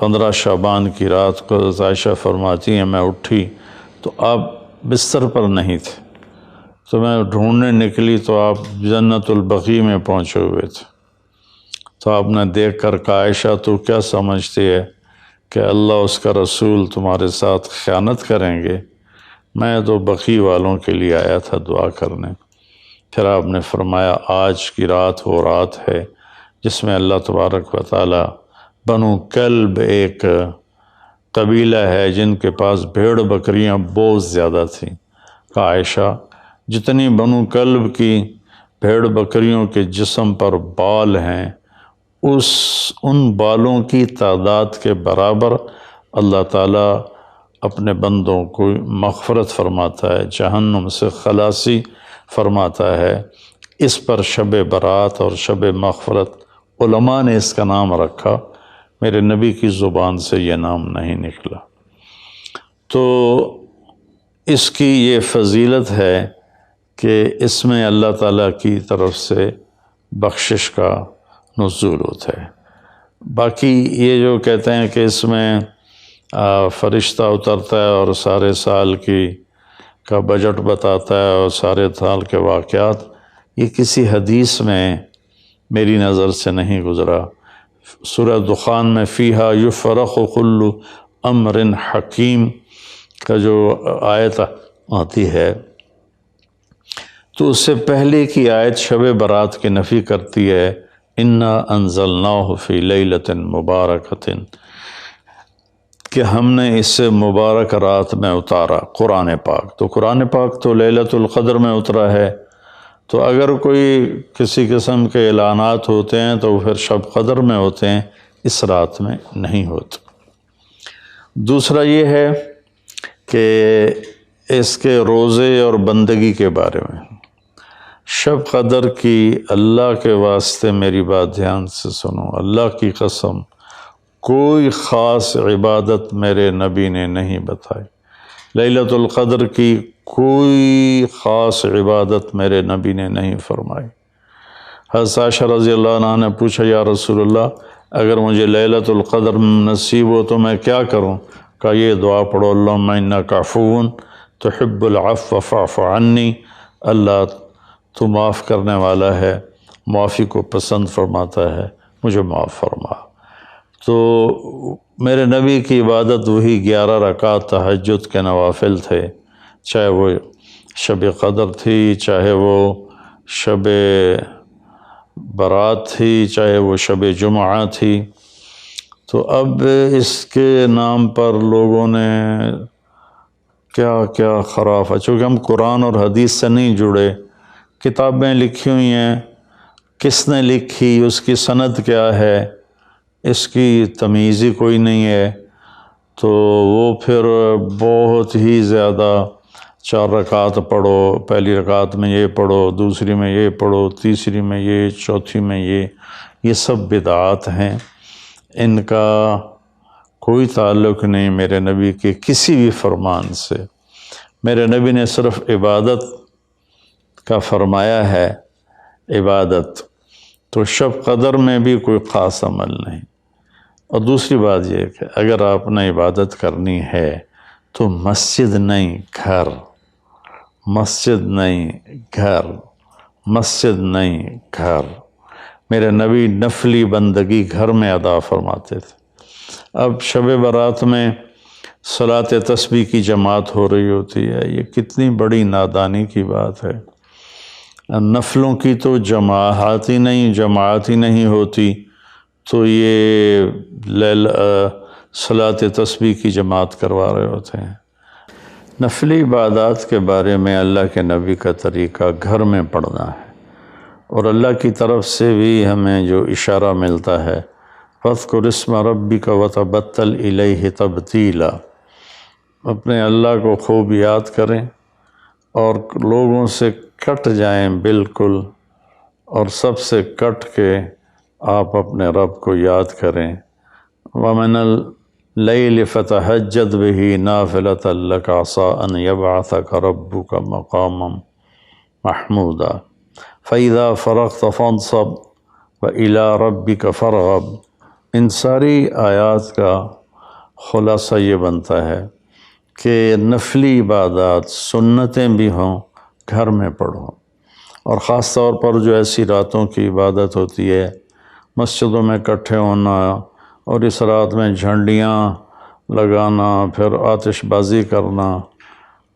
15 شعبان کی رات کو عائشہ فرماتی ہیں میں اٹھی تو آپ بستر پر نہیں تھے، تو میں ڈھونڈنے نکلی تو آپ جنت البقیع میں پہنچے ہوئے تھے۔ تو آپ نے دیکھ کر کہا عائشہ تو کیا سمجھتی ہے کہ اللہ اس کا رسول تمہارے ساتھ خیانت کریں گے؟ میں تو بقیع والوں کے لیے آیا تھا دعا کرنے۔ پھر آپ نے فرمایا آج کی رات وہ رات ہے جس میں اللہ تبارک و تعالی بنو کلب ایک قبیلہ ہے جن کے پاس بھیڑ بکریاں بہت زیادہ تھیں، کہا عائشہ جتنی بنو کلب کی بھیڑ بکریوں کے جسم پر بال ہیں ان بالوں کی تعداد کے برابر اللہ تعالیٰ اپنے بندوں کو مغفرت فرماتا ہے، جہنم سے خلاصی فرماتا ہے۔ اس پر شب برات اور شب مغفرت علماء نے اس کا نام رکھا، میرے نبی کی زبان سے یہ نام نہیں نکلا۔ تو اس کی یہ فضیلت ہے کہ اس میں اللہ تعالیٰ کی طرف سے بخشش کا نزول ہوتا ہے۔ باقی یہ جو کہتے ہیں کہ اس میں فرشتہ اترتا ہے اور سارے سال کا بجٹ بتاتا ہے اور سارے سال کے واقعات، یہ کسی حدیث میں میری نظر سے نہیں گزرا۔ سورہ دخان میں فیہا یفرق کل امر حکیم کا جو آیت آتی ہے تو اس سے پہلے کی آیت شب برات کی نفی کرتی ہے، انا انزلناہ فی لیلۃ مبارکۃ، کہ ہم نے اس سے مبارک رات میں اتارا قرآن پاک۔ تو قرآن پاک تو لیلۃ القدر میں اترا ہے، تو اگر کوئی کسی قسم کے اعلانات ہوتے ہیں تو پھر شب قدر میں ہوتے ہیں، اس رات میں نہیں ہوتے۔ دوسرا یہ ہے کہ اس کے روزے اور بندگی کے بارے میں، شب قدر کی اللہ کے واسطے میری بات دھیان سے سنو، اللہ کی قسم کوئی خاص عبادت میرے نبی نے نہیں بتائی، لیلۃ القدر کی کوئی خاص عبادت میرے نبی نے نہیں فرمائی۔ حضرت عائشہ رضی اللہ عنہ نے پوچھا یا رسول اللہ اگر مجھے لیلۃ القدر نصیب ہو تو میں کیا کروں؟ کہا یہ دعا پڑھو، اللہم انک عفو تحب العفو فاعف عنی، اللہ تو معاف کرنے والا ہے، معافی کو پسند فرماتا ہے، مجھے معاف فرما۔ تو میرے نبی کی عبادت وہی 11 رکعت تہجد کے نوافل تھے، چاہے وہ شب قدر تھی، چاہے وہ شب برات تھی، چاہے وہ شب جمعہ تھی۔ تو اب اس کے نام پر لوگوں نے کیا کیا خرافہ، چونکہ ہم قرآن اور حدیث سے نہیں جڑے، کتابیں لکھی ہوئی ہیں، کس نے لکھی، اس کی سند کیا ہے، اس کی تمیز ہی کوئی نہیں ہے، تو وہ پھر بہت ہی زیادہ 4 رکعت پڑھو، پہلی رکعت میں یہ پڑھو، دوسری میں یہ پڑھو، تیسری میں یہ، چوتھی میں یہ سب بدعات ہیں، ان کا کوئی تعلق نہیں میرے نبی کے کسی بھی فرمان سے۔ میرے نبی نے صرف عبادت کا فرمایا ہے، عبادت تو شب قدر میں بھی کوئی خاص عمل نہیں۔ اور دوسری بات یہ کہ اگر آپ نے عبادت کرنی ہے تو مسجد نہیں گھر، مسجد نہیں گھر، مسجد نہیں گھر۔ میرے نبی نفلی بندگی گھر میں ادا فرماتے تھے۔ اب شب برات میں صلاۃ تسبیح کی جماعت ہو رہی ہوتی ہے، یہ کتنی بڑی نادانی کی بات ہے۔ نفلوں کی تو جماعت ہی نہیں ہوتی، تو یہ صلاۃ تسبیح کی جماعت کروا رہے ہوتے ہیں۔ نفلی عبادات کے بارے میں اللہ کے نبی کا طریقہ گھر میں پڑھنا ہے، اور اللہ کی طرف سے بھی ہمیں جو اشارہ ملتا ہے فَاذْكُرِ اسْمَ رَبِّكَ وَتَبَتَّلْ إِلَيْهِ تَبْتِيلًا، اپنے اللہ کو خوب یاد کریں اور لوگوں سے کٹ جائیں بالکل، اور سب سے کٹ کے آپ اپنے رب کو یاد کریں۔ وَمِنَ اللَّيْلِ فَتَهَجَّدْ بِهِ نَافِلَةً لَكَ عَسَىٰ أَن يَبْعَثَكَ رَبُّكَ مَقَامًا مَحْمُودًا فَإِذَا فَرَغْتَ فَانصَبْ وَإِلَىٰ رَبِّكَ فَارْغَب ان ساری آیات کا خلاصہ یہ بنتا ہے کہ نفلی عبادات سنتیں بھی ہوں گھر میں پڑھو، اور خاص طور پر جو ایسی راتوں کی عبادت ہوتی ہے، مسجدوں میں اکٹھے ہونا اور اس رات میں جھنڈیاں لگانا، پھر آتش بازی کرنا،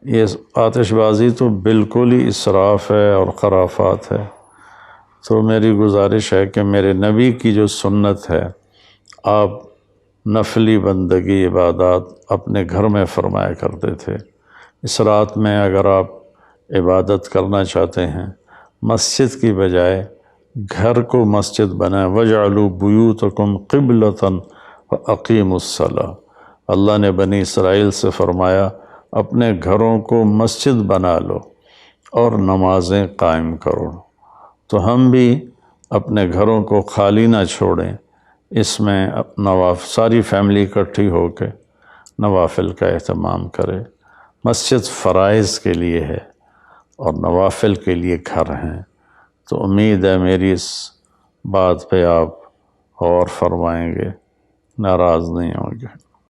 یہ آتش بازی تو بالکل ہی اسراف ہے اور خرافات ہے۔ تو میری گزارش ہے کہ میرے نبی کی جو سنت ہے، آپ نفلی بندگی عبادات اپنے گھر میں فرمایا کرتے تھے۔ اس رات میں اگر آپ عبادت کرنا چاہتے ہیں، مسجد کی بجائے گھر کو مسجد بنائیں۔ وَاجْعَلُوا بُيُوتَكُمْ قِبْلَةً وَأَقِيمُوا الصَّلَاةَ۔ اللہ نے بنی اسرائیل سے فرمایا اپنے گھروں کو مسجد بنا لو اور نمازیں قائم کرو۔ تو ہم بھی اپنے گھروں کو خالی نہ چھوڑیں، اس میں ساری فیملی اکٹھی ہو کے نوافل کا اہتمام کرے۔ مسجد فرائض کے لیے ہے اور نوافل کے لیے گھر ہیں۔ تو امید ہے میری اس بات پہ آپ غور فرمائیں گے، ناراض نہیں ہوں گے۔